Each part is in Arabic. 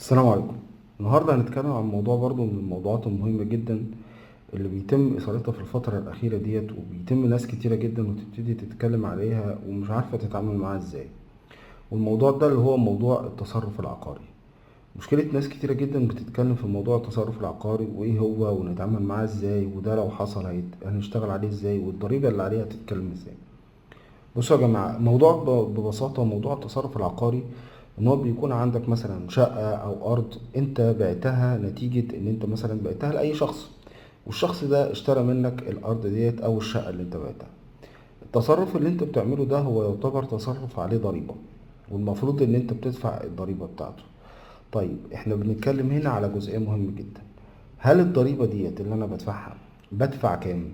السلام عليكم. النهاردة هنتكلم عن موضوع برضو من الموضوعات المهمة جدا اللي بيتم إثارتها في الفترة الأخيرة ديت، وبيتم ناس كتيرة جدا وتبتدي تتكلم عليها ومش عارفة تتعامل معاها ازاي. والموضوع ده اللي هو موضوع التصرف العقاري. مشكلة ناس كتيرة جدا بتتكلم في موضوع التصرف العقاري وايه هو ونتعامل معاه ازاي، وده لو حصل هنشتغل عليه ازاي، والضريبة اللي عليها تتكلم ازاي. بصوا يا جماعة، موضوع ببساطة موضوع التصرف العقاري ان هو بيكون عندك مثلا شقة او ارض انت بعتها نتيجة ان انت مثلا بعتها لأي شخص، والشخص ده اشترى منك الارض ديت او الشقة اللي انت بعتها. التصرف اللي انت بتعمله ده هو يعتبر تصرف عليه ضريبة، والمفروض ان انت بتدفع الضريبة بتاعته. طيب احنا بنتكلم هنا على جزئية مهمة جدا. هل الضريبة ديت اللي انا بدفعها بدفع كام؟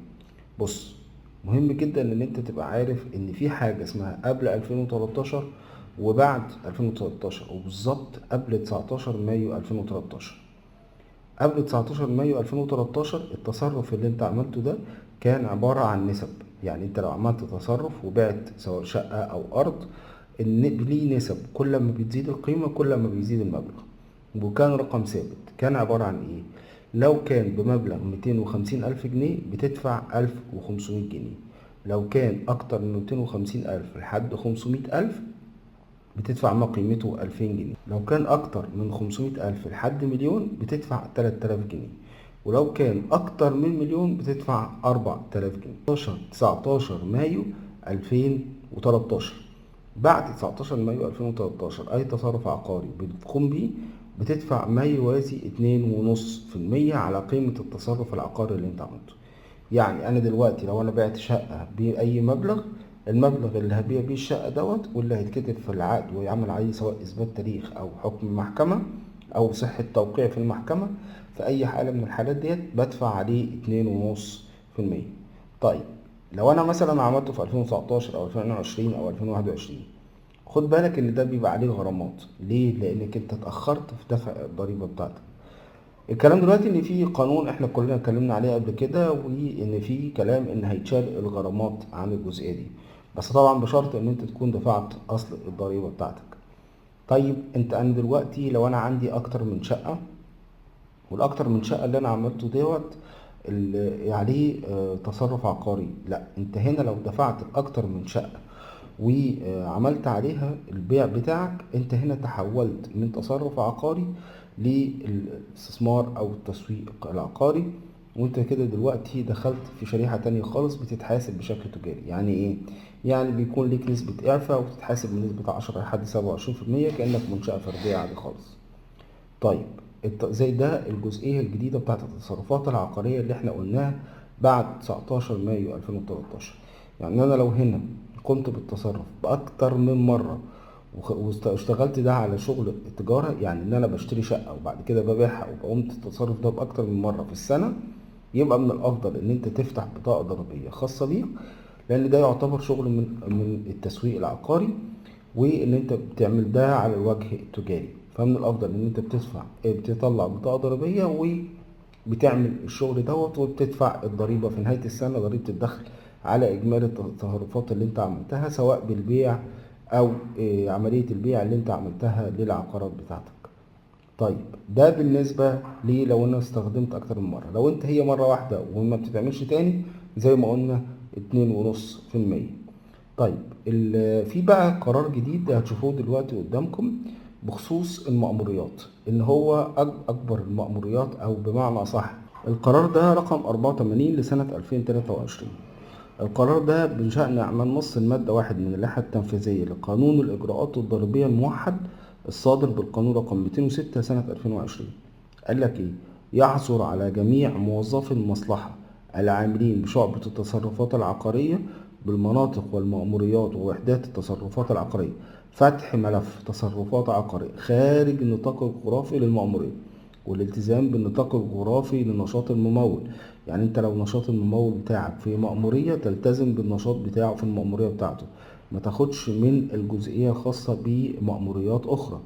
بص، مهم جدا ان انت تبقى عارف ان في حاجة اسمها قبل 2013 وبعد 2013، وبالظبط قبل 19 مايو 2013. قبل 19 مايو 2013 التصرف اللي انت عملته ده كان عبارة عن نسب. يعني انت لو عملت تصرف وبعت سواء شقة او ارض، ليه نسب، كل ما بتزيد القيمة كل ما بيزيد المبلغ. وكان رقم ثابت، كان عبارة عن ايه؟ لو كان بمبلغ 250 ألف جنيه بتدفع 1500 جنيه. لو كان أكتر من 250 ألف لحد 500 ألف بتدفع ما قيمته 2000 جنيه. لو كان أكتر من 500 ألف لحد مليون بتدفع 3000 جنيه. ولو كان أكتر من مليون بتدفع 4000 جنيه. 19 مايو 2013. بعد 19 مايو 2013 أي تصرف عقاري بتقوم بيه بتدفع ما يوازي 2.5% على قيمة التصرف العقاري اللي انت عملته. يعني انا دلوقتي لو انا بعت شقة بأي مبلغ، المبلغ اللي هبيع بيه الشقة دوت واللي هيتكتب في العقد ويعمل عليه سواء اثبات تاريخ او حكم محكمة او صحة توقيع في المحكمة، في اي حالة من الحالات ديت بدفع عليه 2.5%. طيب لو انا مثلا عملته في 2019 او 2020 او 2021، خد بالك ان ده بيبقى عليه غرامات. ليه؟ لانك انت اتاخرت في دفع الضريبه بتاعتك. الكلام دلوقتي ان في قانون احنا كلنا اتكلمنا عليه قبل كده، وان في كلام ان هيتشال الغرامات عن الجزئيه دي، بس طبعا بشرط ان انت تكون دفعت اصل الضريبه بتاعتك. طيب انا دلوقتي لو انا عندي اكتر من شقه، والاكتر من شقه اللي انا عملته دوت اللي عليه تصرف عقاري، لا انت هنا لو دفعت اكتر من شقه وعملت عليها البيع بتاعك، انت هنا تحولت من تصرف عقاري للاستثمار او التسويق العقاري. وانت كده دلوقتي دخلت في شريحة تانية خالص بتتحاسب بشكل تجاري. يعني ايه؟ يعني بيكون ليك نسبة اعفاء وتتحاسب بنسبة 10 لحد 27% كأنك منشأة فردية عادي خالص. طيب زي ده الجزئية الجديدة بتاعت التصرفات العقارية اللي احنا قلناها بعد 19 مايو 2013. يعني انا لو هنا قمت بالتصرف بأكتر من مرة واشتغلت ده على شغل التجارة، يعني ان انا بشتري شقة وبعد كده ببيعها وقمت التصرف ده بأكتر من مرة في السنة، يبقى من الافضل ان انت تفتح بطاقة ضريبية خاصة بيك، لان ده يعتبر شغل من التسويق العقاري، وان انت بتعمل ده على الوجه التجاري. فمن الافضل ان انت بتطلع بطاقه ضريبيه وبتعمل الشغل دوت، وبتدفع الضريبه في نهايه السنه، ضريبه الدخل على اجمالي التصرفات اللي انت عملتها سواء بالبيع او عمليه البيع اللي انت عملتها للعقارات بتاعتك. طيب ده بالنسبة لي لو انا استخدمت اكتر من مرة. لو انت هي مرة واحدة وما بتتعملش تاني زي ما قلنا 2.5%. طيب في بقى قرار جديد هتشوفوه دلوقتي قدامكم بخصوص المأموريات، ان هو اكبر المأموريات، او بمعنى صح القرار ده رقم 84 لسنة 2023. القرار ده بشأن أعمال نص المادة واحد من اللائحة التنفيذية لقانون الإجراءات الضريبية الموحد الصادر بالقانون رقم 206 سنة 2020. قال لك إيه؟ يحظر على جميع موظفي المصلحة العاملين بشعبة التصرفات العقارية بالمناطق والمأموريات ووحدات التصرفات العقارية فتح ملف تصرفات عقارية خارج النطاق الجغرافي للمأمورية، والالتزام بالنطاق الجغرافي لنشاط الممول. يعني انت لو نشاط الممول بتاعك في مأمورية تلتزم بالنشاط بتاعه في المأمورية بتاعته، ما تاخدش من الجزئية الخاصة بمأموريات أخرى.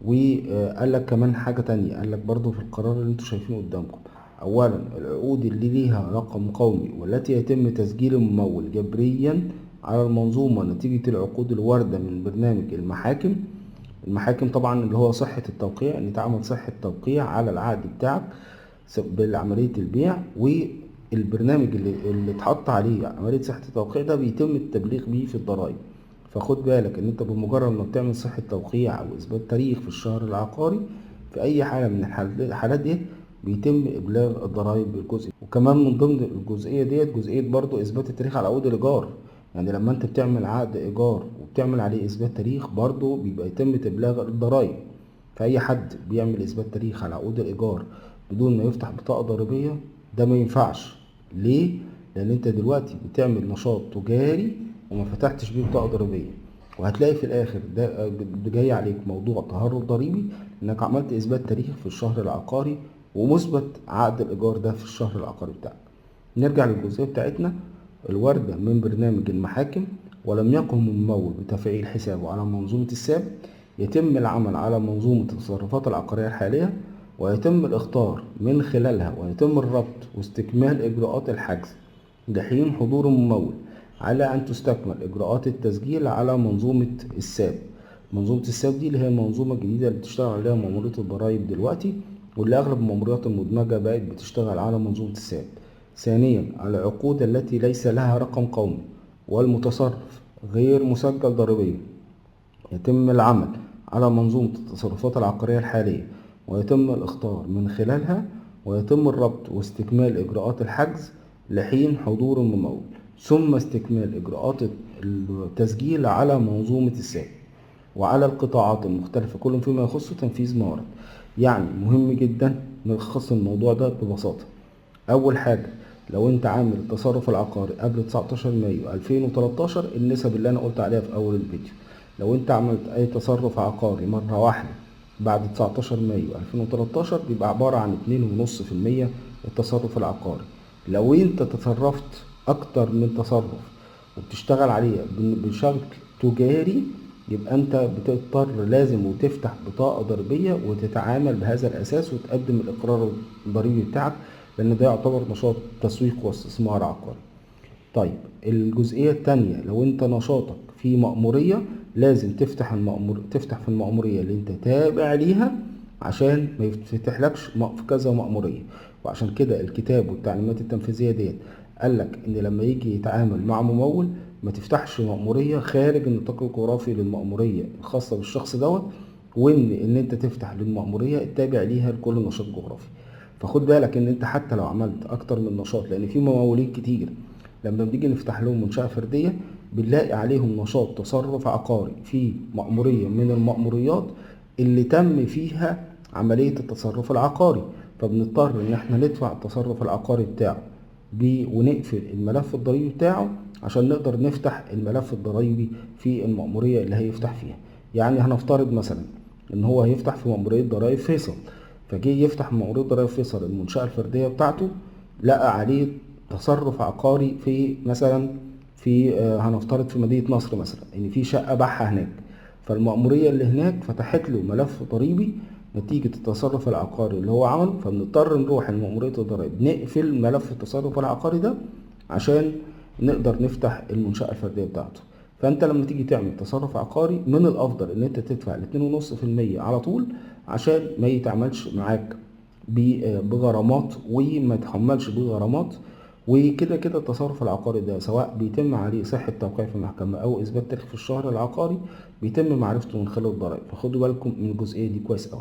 وقال لك كمان حاجة تانية، قال لك برضو في القرار اللي انتوا شايفينه قدامكم: أولا العقود اللي ليها رقم قومي والتي يتم تسجيل الممول جبريا على المنظومة نتيجة العقود الواردة من برنامج المحاكم المحاكم طبعا اللي هو صحة التوقيع، ان تعمل صحة توقيع على العقد بتاعك بعملية البيع، والبرنامج اللي اتحط عليه عملية صحة التوقيع ده بيتم التبليغ بيه في الضرائب. فخد بالك ان انت بمجرد ما بتعمل صحة توقيع او اثبات تاريخ في الشهر العقاري في اي حالة من الحالات دي بيتم ابلاغ الضرائب بالجزء. وكمان من ضمن الجزئية ديت جزئية برضو اثبات التاريخ على عقود الايجار. يعني لما انت بتعمل عقد ايجار وبتعمل عليه اثبات تاريخ برضو بيبقى يتم تبلاغ الضرائب. فاي حد بيعمل اثبات تاريخ على عقود الايجار بدون ما يفتح بطاقة ضريبية ده ما ينفعش. ليه؟ لان انت دلوقتي بتعمل نشاط تجاري وما فتحتش بيه بطاقة ضريبية، وهتلاقي في الاخر ده جاي عليك موضوع تهرب ضريبي انك عملت اثبات تاريخ في الشهر العقاري ومثبت عقد الايجار ده في الشهر العقاري بتاعك. نرجع للجزئية بتاعتنا. الواردة من برنامج المحاكم ولم يقم الممول بتفعيل حسابه على منظومة الساب، يتم العمل على منظومة التصرفات العقارية الحالية، ويتم الإخطار من خلالها، ويتم الربط واستكمال إجراءات الحجز لحين حضور الممول، على أن تستكمل إجراءات التسجيل على منظومة الساب. منظومة الساب دي اللي هي المنظومة الجديدة اللي بتشتغل عليها مأمورية الضرايب دلوقتي، واللي أغلب المأموريات المدمجة بقت بتشتغل على منظومة الساب. ثانيا، العقود التي ليس لها رقم قومي والمتصرف غير مسجل ضريبيا يتم العمل على منظومة التصرفات العقارية الحالية، ويتم الإخطار من خلالها، ويتم الربط واستكمال إجراءات الحجز لحين حضور الممول، ثم استكمال إجراءات التسجيل على منظومة الساب وعلى القطاعات المختلفة كل فيما يخص تنفيذ موارد. يعني مهم جدا نلخص الموضوع ده ببساطة. أول حاجة، لو أنت عامل التصرف العقاري قبل 19 مايو 2013 النسب اللي أنا قلت عليها في أول الفيديو. لو أنت عملت أي تصرف عقاري مرة واحدة بعد 19 مايو 2013 بيبقى عبارة عن 2.5% التصرف العقاري. لو أنت تصرفت أكتر من تصرف وبتشتغل عليه بشكل تجاري يبقى انت بتضطر لازم وتفتح بطاقة ضريبية وتتعامل بهذا الاساس وتقدم الاقرار الضريبي بتاعك، لان ده يعتبر نشاط تسويق واستثمار عقاري. طيب الجزئية التانية، لو انت نشاطك في مأمورية لازم تفتح في المأمورية اللي انت تابع ليها عشان ما يفتحلكش في كذا مأمورية. وعشان كده الكتاب والتعليمات التنفيذية ديت قالك ان لما يجي يتعامل مع ممول ما تفتحش مأمورية خارج النطاق الجغرافي للمأمورية الخاصة بالشخص دوت، وان انت تفتح للمأمورية التابع ليها لكل نشاط جغرافي. فخد بالك ان انت حتى لو عملت اكتر من نشاط، لان في ممولين كتير لما بنيجي نفتح لهم منشأة فردية بنلاقي عليهم نشاط تصرف عقاري في مأمورية من المأموريات اللي تم فيها عملية التصرف العقاري، فبنضطر ان احنا ندفع التصرف العقاري بتاعه ونقفل الملف الضريبي بتاعه عشان نقدر نفتح الملف الضريبي في المأمورية اللي هيفتح فيها. يعني هنفترض مثلا ان هو هيفتح في مأمورية ضرائب فيصل، فجه يفتح مأمورية ضرائب فيصل المنشأة الفردية بتاعته لقى عليه تصرف عقاري في مثلا في هنفترض في مدينة نصر مثلا ان في شقة باعها هناك، فالمأمورية اللي هناك فتحت له ملف ضريبي نتيجة التصرف العقاري اللي هو عمله، فبنضطر نروح لمأمورية الضرائب نقفل ملف التصرف العقاري ده عشان نقدر نفتح المنشأة الفردية بتاعته. فانت لما تيجي تعمل تصرف عقاري من الافضل ان انت تدفع 2.5% على طول عشان ما يتعملش معاك بغرامات وما يتحملش بغرامات. وكده كده التصرف العقاري ده سواء بيتم عليه صحة توقيع في المحكمة أو إثبات تاريخ في الشهر العقاري بيتم معرفته من خلال الضرائب، فخدوا بالكم من الجزئية دي كويس أوي.